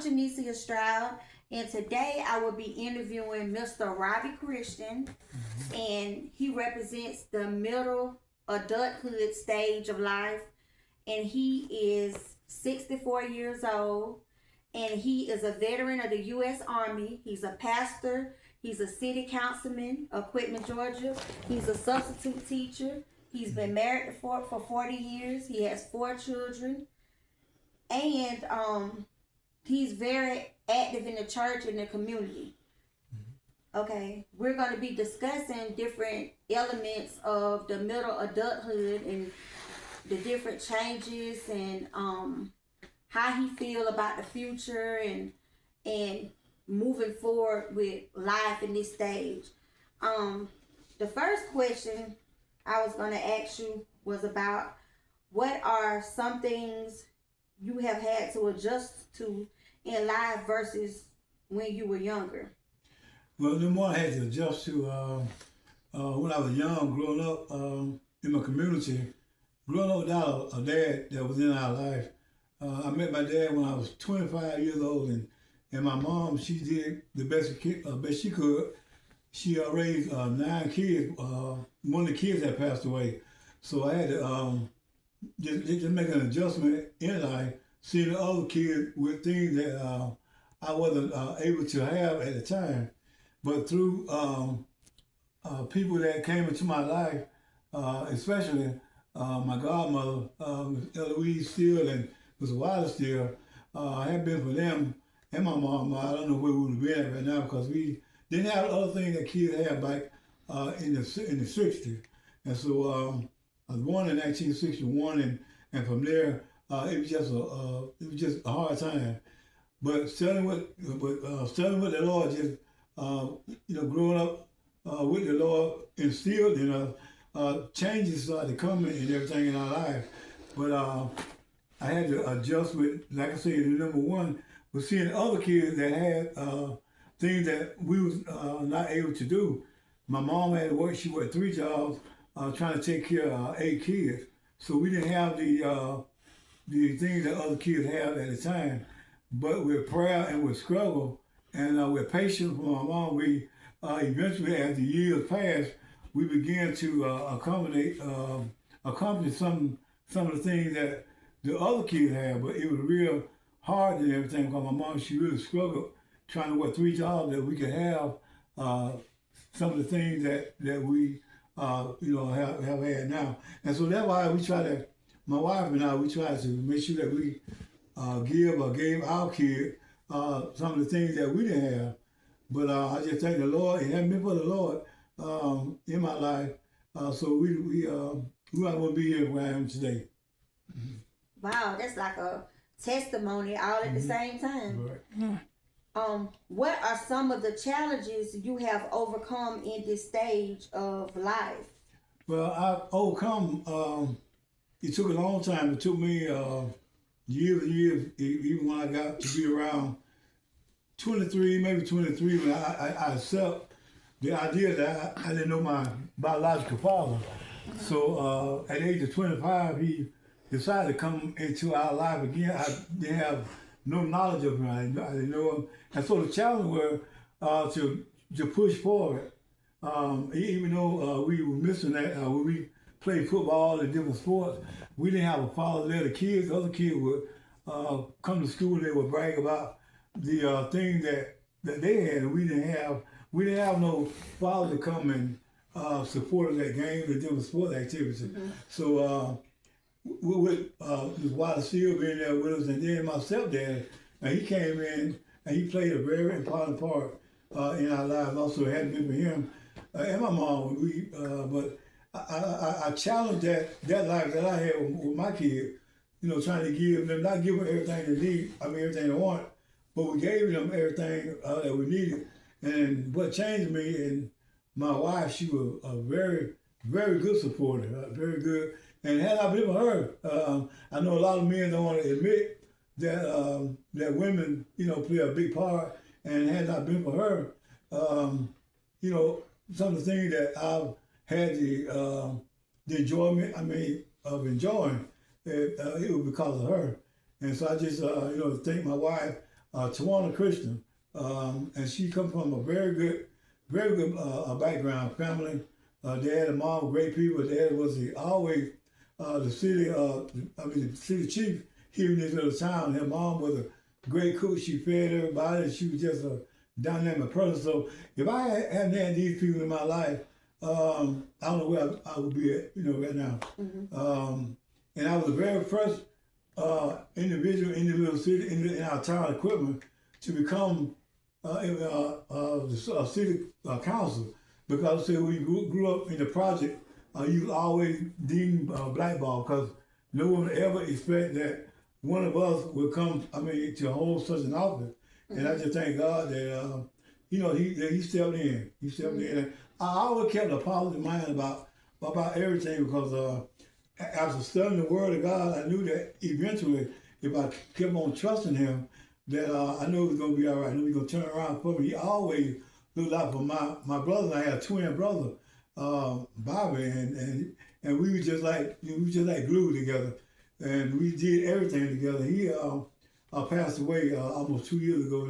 Janesia Stroud, and today I will be interviewing Mr. Robbie Christian, and he represents the middle adulthood stage of life, and he is 64 years old, and he is a veteran of the U.S. Army. He's a pastor. He's a city councilman of Quitman, Georgia. He's a substitute teacher. He's been married for 40 years. He has 4 children. And he's very active in the church and the community. Okay, we're going to be discussing different elements of the middle adulthood and the different changes and how he feel about the future and moving forward with life in this stage. The first question I was going to ask you was about what are some things you have had to adjust to in life versus when you were younger? Well, the more I had to adjust to when I was young, growing up in my community, growing up without a dad that was in our life. I met my dad when I was 25 years old, and my mom, she did the best she could. She raised 9 kids. One of the kids had passed away, so I had to just make an adjustment in life, seeing the other kids with things that I wasn't able to have at the time. But through people that came into my life, especially my godmother, Eloise Steele and Mr. Wilder Steele, had been for them and my mom, I don't know where we would be at right now because we didn't have the other things that kids had back in the 60s. And so I was born in 1961, and from there it was just a hard time. But studying with the Lord, just growing up with the Lord instilled in us, changes started coming and everything in our life. But I had to adjust with, like I said, the number one was seeing other kids that had things that we was not able to do. My mom had to work; she worked 3 jobs, trying to take care of 8 kids. So we didn't have the things that other kids have at the time. But with prayer and with struggle and with patience from my mom, we eventually, as the years passed, we began to accomplish some of the things that the other kids had. But it was real hard and everything because my mom, she really struggled trying to work 3 jobs that we could have some of the things that we have had now. And so that's why my wife and I, we try to make sure that we gave our kid some of the things that we didn't have. But I just thank the Lord. It hadn't been for the Lord in my life. So we not going to be here where I am today. Wow, that's like a testimony all at the same time. Right. What are some of the challenges you have overcome in this stage of life? Well, I've overcome, it took a long time. It took me years and years, even when I got to be around 23, maybe 23, when I accept the idea that I didn't know my biological father. So at the age of 25, he decided to come into our life again. I didn't have no knowledge of him. I didn't know him. And so the challenge was to push forward. Even though we were missing that, when we played football and different sports, we didn't have a father there. The kids, other kids would come to school and they would brag about the things that they had, and we didn't have no father to come and support that game and different sport activities. So with Ms. Wilder Steele being there with us, and then my stepdad, and he came in and he played a very important part in our lives. Also, it hadn't been for him and my mom. But I challenged that life that I had with my kids, trying to give them, not give them everything they need, everything they want, but we gave them everything that we needed. And what changed me, and my wife, she was a very, very good supporter, very good. And had I been with her, I know a lot of men don't want to admit that women, play a big part. And had not been for her, some of the things that I've had the enjoyment, of enjoying, it was because of her. And so I just, thank my wife Tawana Christian, and she comes from a very good background, family. Dad and mom, great people. Dad was always the city chief here in this little town. Her mom was a great cook. She fed everybody. She was just a dynamic person. So if I hadn't had these people in my life, I don't know where I would be at, right now. And I was the very first individual in the little city, in our town equipment, to become the city council. Because when you grew up in the project, you was always deemed blackball, because no one would ever expect that one of us would come, to hold such an office. And I just thank God that, he stepped in. He stepped in. And I always kept a positive mind about everything, because after studying the Word of God, I knew that eventually, if I kept on trusting Him, that I knew it was going to be all right. I knew He was going to turn around for me. He always looked out for my brothers. I had a twin brother, Bobby, and we were just like glue together, and we did everything together. He passed away almost 2 years ago,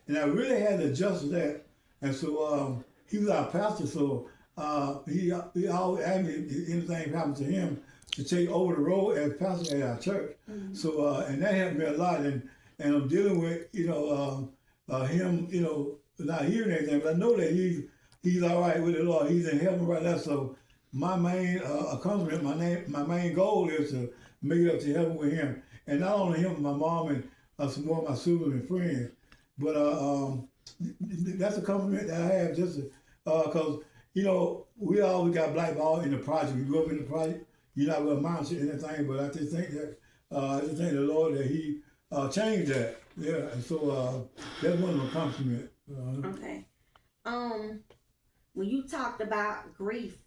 and I really had to adjust to that. And so he was our pastor, so he always asked me if anything happened to him to take over the role as pastor at our church. So and that helped me a lot, and I'm dealing with him, not hearing anything, but I know that he's all right with the Lord. He's in heaven right now. So my main accomplishment, my main goal is to make it up to heaven with him, and not only him, but my mom and some more of my siblings and friends. But that's a compliment that I have, just because we always got blackballed in the project. We grew up in the project. You're not going to amount to anything, but I just think that the Lord that He changed that. Yeah, and so that's one of the compliments. Okay. When you talked about grief,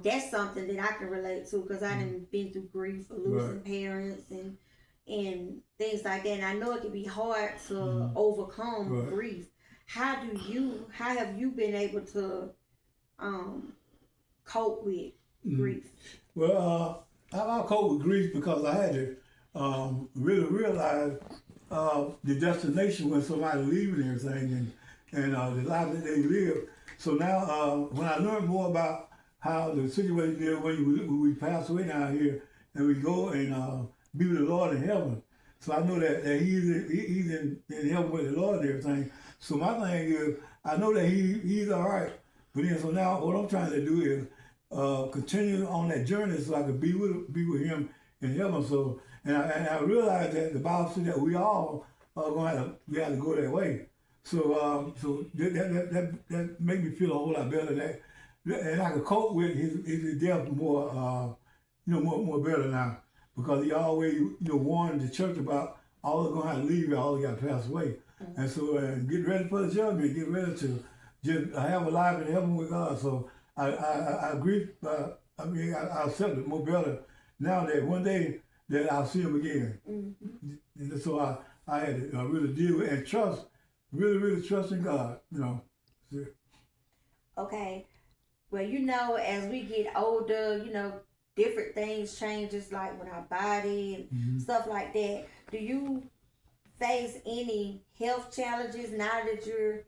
that's something that I can relate to, because I done been through grief for losing parents and things like that. And I know it can be hard to overcome grief. How have you been able to cope with grief? Well, I cope with grief because I had to really realize the destination when somebody leaving everything and the life that they live. So now when I learned more about how the situation is when we pass away down here and we go and be with the Lord in heaven. So I know that he's in heaven with the Lord and everything. So my thing is, I know that he's all right. But then, so now what I'm trying to do is continue on that journey so I could be with him in heaven. So and I realized that the Bible said that we all are going to have to go that way. So that made me feel a whole lot better. And I could cope with his death more more better now, because he always warned the church about all are going to have to leave, all got to pass away. And so get ready for the judgment, get ready to just have a life in heaven with God. So I agree. I accept it more better now that one day that I'll see him again. And so I had to really deal with and trust, really trust in God. Okay. Well, as we get older, different things changes, like with our body and stuff like that. Do you face any health challenges now that you're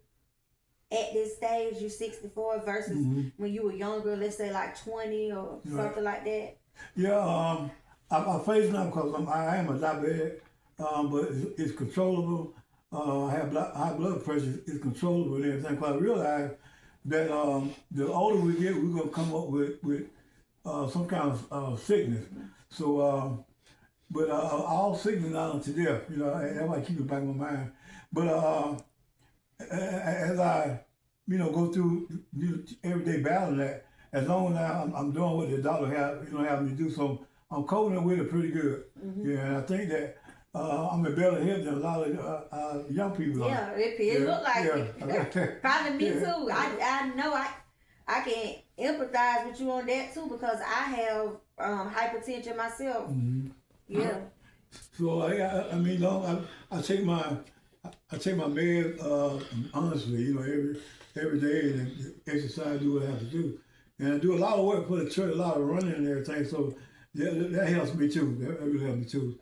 at this stage? You're 64 versus when you were younger, let's say like 20 or something like that. Yeah, I face now because I am a diabetic, but it's controllable. I have high blood pressure. It's controllable and everything. Because I realize that the older we get, we're gonna come up with some kind of sickness. So, but all sickness not unto death. That's why I keep it back in my mind. But as I, go through everyday battle, that as long as I'm doing what the doctor have me do, so I'm coping with it pretty good. Yeah, and I think that I'm in better health than a lot of young people. Yeah, it look like it. Probably me too. I know I can empathize with you on that too, because I have hypertension myself. Yeah. So I take my meds honestly, every day, and exercise, do what I have to do, and I do a lot of work for the church, a lot of running and everything. So that helps me too. That really helps me too.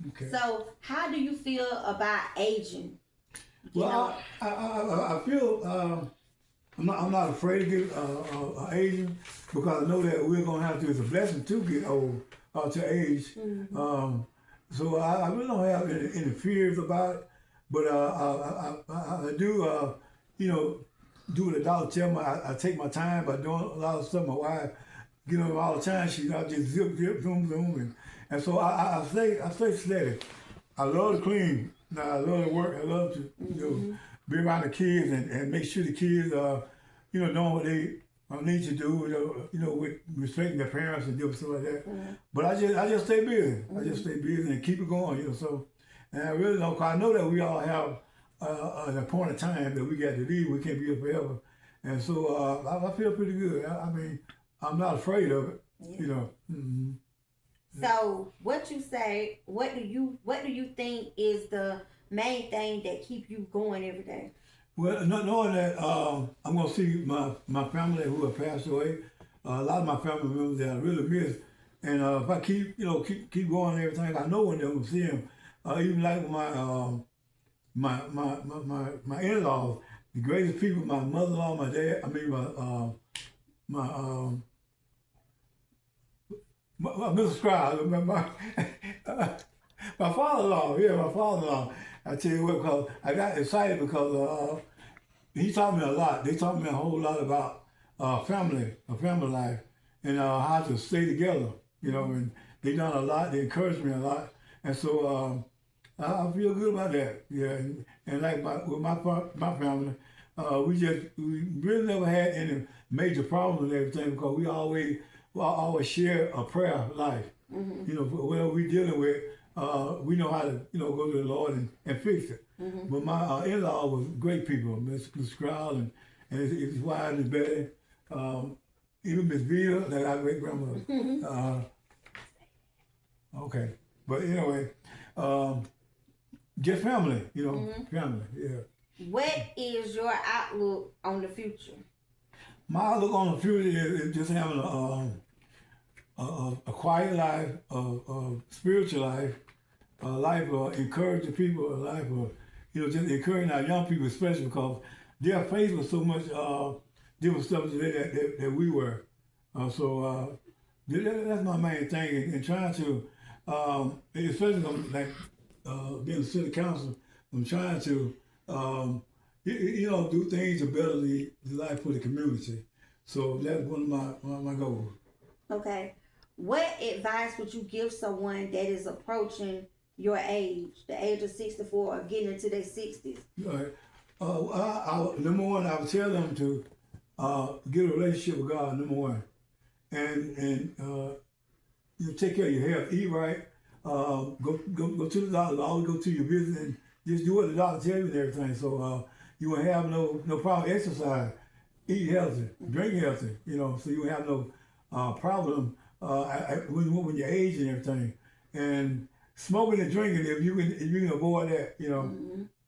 Okay. So, how do you feel about aging? Well, I feel I'm not afraid to get aging because I know that we're gonna have to. It's a blessing to get old to age. So I really don't have any fears about it. But I do do what the doctor tell me. I take my time by doing a lot of stuff. My wife get on all the time. She I just zip zoom and so I stay steady. I love to clean. I love to work. I love to be around the kids and make sure the kids doing what they need to do. With respecting their parents and different stuff like that. But I just stay busy. I just stay busy and keep it going. So, and I really don't. Cause I know that we all have an appointed time that we got to leave. We can't be here forever. And so I feel pretty good. I mean, I'm not afraid of it. Yeah. So, what you say? What do you think is the main thing that keep you going every day? Well, not knowing that I'm gonna see my family who have passed away. A lot of my family members that I really miss, and if I keep going and everything, I know when they're gonna see them. Even like my in-laws, the greatest people, my mother-in-law, my dad. I mean my Mr. Stroud, my father-in-law. Yeah, my father-in-law. I tell you what, because I got excited because he taught me a lot. They taught me a whole lot about family life, and how to stay together. And they done a lot. They encouraged me a lot, and so I feel good about that. Yeah, and like with my family, we really never had any major problems and everything because we always share a prayer life. Whatever we're dealing with, we know how to go to the Lord and fix it. But my in-law was great people, Mr. Stroud and his wife and Betty, even Miss Vita, that our great grandmother. Okay, but anyway, just family, family. Yeah. What is your outlook on the future? My outlook on the future is just having a quiet life, a spiritual life, a life of encouraging people, a life of just encouraging our young people, especially because they're faced with so much different stuff today that we were. So that's my main thing, and trying to, especially like being a city council, I'm trying to do things to better the life for the community. So that's one of my goals. Okay. What advice would you give someone that is approaching your age, the age of 64 or getting into their 60s? Number one, I would tell them to get a relationship with God, number one. And take care of your health, eat right, go to the doctor, always go to your visit, and just do what the doctor tells you and everything. So you won't have no problem. Exercise, eat healthy, drink healthy, so you won't have no problem when you're aging and everything. And smoking and drinking, if you can avoid that,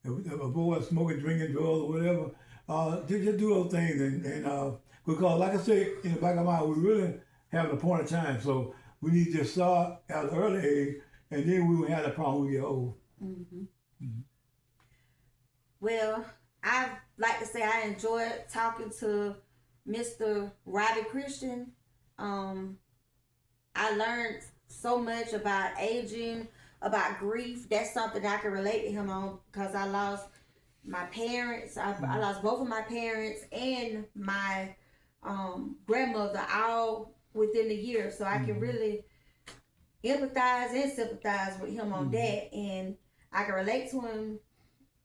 avoid smoking, drinking, drugs, or whatever, just do those things. And because, like I said, in the back of my mind, we really have an appointed time. So we need to start at an early age, and then we will have the problem when we get old. Well, I like to say I enjoyed talking to Mr. Robbie Christian. I learned so much about aging, about grief. That's something I can relate to him on because I lost my parents. I lost both of my parents and my grandmother all within a year. So I can really empathize and sympathize with him on that. And I can relate to him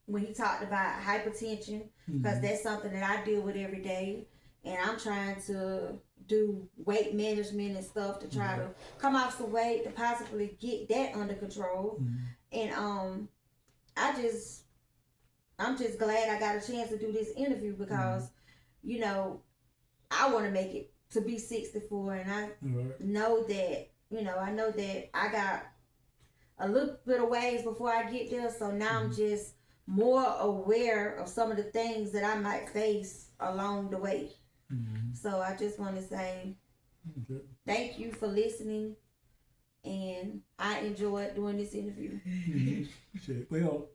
when he talked about hypertension because that's something that I deal with every day. And I'm trying to do weight management and stuff to try to come off some weight to possibly get that under control. And I'm just glad I got a chance to do this interview because, I want to make it to be 64, and I know that, I got a little bit of ways before I get there. So now I'm just more aware of some of the things that I might face along the way. So I just want to say thank you for listening, and I enjoyed doing this interview. Shit. Well,